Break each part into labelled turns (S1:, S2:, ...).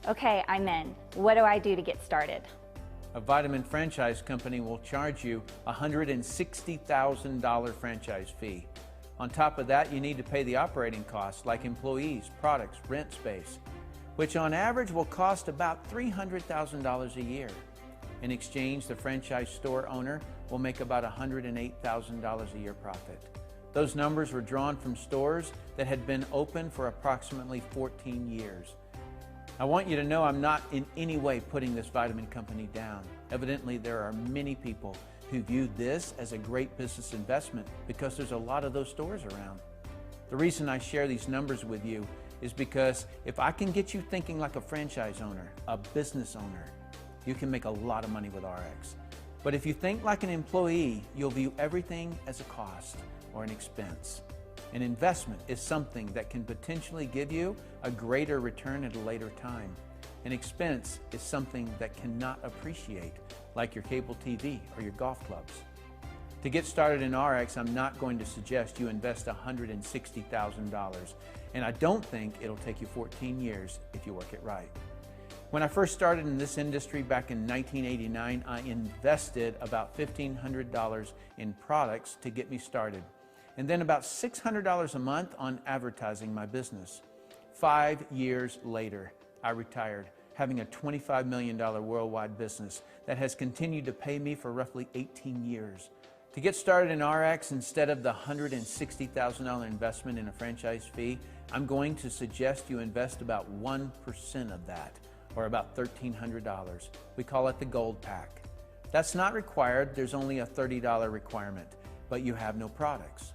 S1: Okay, I'm in. What do I do to get started?
S2: A vitamin franchise company will charge you a $160,000 franchise fee. On top of that, you need to pay the operating costs like employees, products, rent space, which on average will cost about $300,000 a year. In exchange, the franchise store owner will make about $108,000 a year profit. Those numbers were drawn from stores that had been open for approximately 14 years. I want you to know I'm not in any way putting this vitamin company down. Evidently, there are many people who view this as a great business investment because there's a lot of those stores around. The reason I share these numbers with you is because if I can get you thinking like a franchise owner, a business owner, you can make a lot of money with ARIIX. But if you think like an employee, you'll view everything as a cost or an expense. An investment is something that can potentially give you a greater return at a later time. An expense is something that cannot appreciate, like your cable TV or your golf clubs. To get started in ARIIX, I'm not going to suggest you invest $160,000, and I don't think it'll take you 14 years if you work it right. When I first started in this industry back in 1989, I invested about $1,500 in products to get me started, and then about $600 a month on advertising my business. 5 years later, I retired, having a $25 million worldwide business that has continued to pay me for roughly 18 years. To get started in ARIIX, instead of the $160,000 investment in a franchise fee, I'm going to suggest you invest about 1% of that, or about $1,300. We call it the Gold Pack. That's not required, there's only a $30 requirement, but you have no products.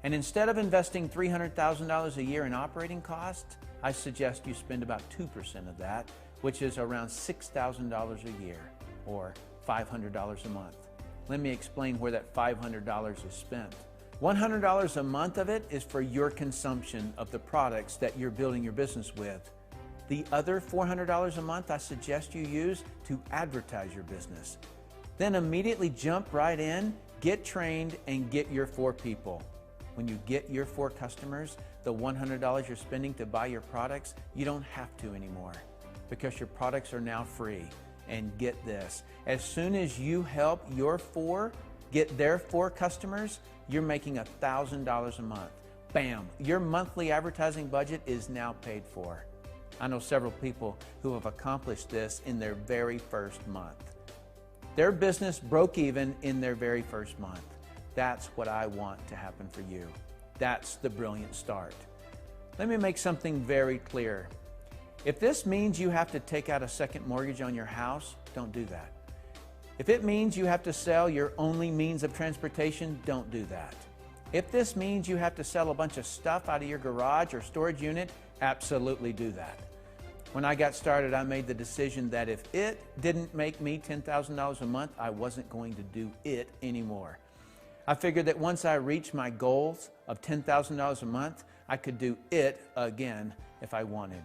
S2: And instead of investing $300,000 a year in operating costs, I suggest you spend about 2% of that, which is around $6,000 a year, or $500 a month. Let me explain where that $500 is spent. $100 a month of it is for your consumption of the products that you're building your business with. The other $400 a month I suggest you use to advertise your business. Then immediately jump right in, get trained, and get your 4 people. When you get your 4 customers, the $100 you're spending to buy your products, you don't have to anymore because your products are now free. And get this, as soon as you help your 4 get their 4 customers, you're making $1,000 a month. Bam, your monthly advertising budget is now paid for. I know several people who have accomplished this in their very first month. Their business broke even in their very first month. That's what I want to happen for you. That's the brilliant start. Let me make something very clear. If this means you have to take out a second mortgage on your house, don't do that. If it means you have to sell your only means of transportation, don't do that. If this means you have to sell a bunch of stuff out of your garage or storage unit, absolutely do that. When I got started, I made the decision that if it didn't make me $10,000 a month, I wasn't going to do it anymore. I figured that once I reached my goals of $10,000 a month, I could do it again if I wanted.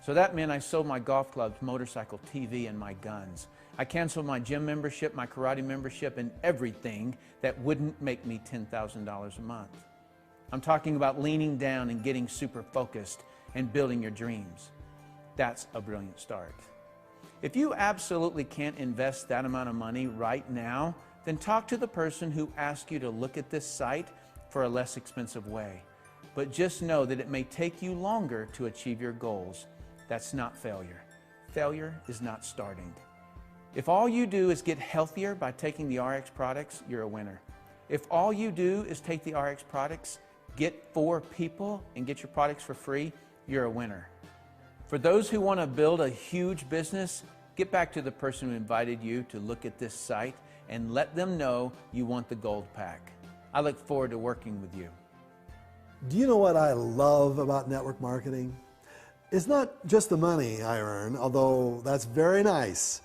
S2: So that meant I sold my golf clubs, motorcycle, TV, and my guns. I canceled my gym membership, my karate membership, and everything that wouldn't make me $10,000 a month. I'm talking about leaning down and getting super focused and building your dreams. That's a brilliant start. If you absolutely can't invest that amount of money right now, then talk to the person who asked you to look at this site for a less expensive way. But just know that it may take you longer to achieve your goals. That's not failure. Failure is not starting. If all you do is get healthier by taking the ARIIX products, you're a winner. If all you do is take the ARIIX products, get 4 people, and get your products for free, you're a winner. For those who want to build a huge business, get back to the person who invited you to look at this site and let them know you want the Gold Pack. I look forward to working with you.
S3: Do you know what I love about network marketing? It's not just the money I earn, although that's very nice,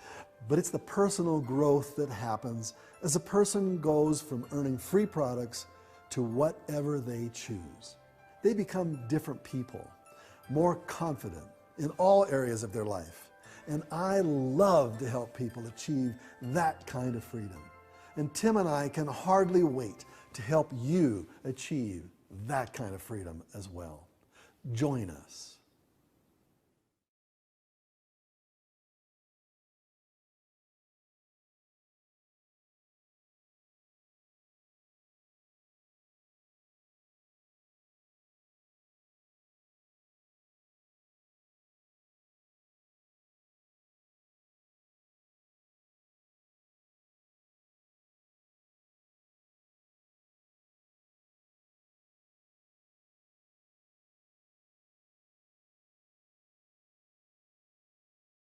S3: but it's the personal growth that happens as a person goes from earning free products to whatever they choose. They become different people, more confident in all areas of their life. And I love to help people achieve that kind of freedom. And Tim and I can hardly wait to help you achieve that kind of freedom as well. Join us.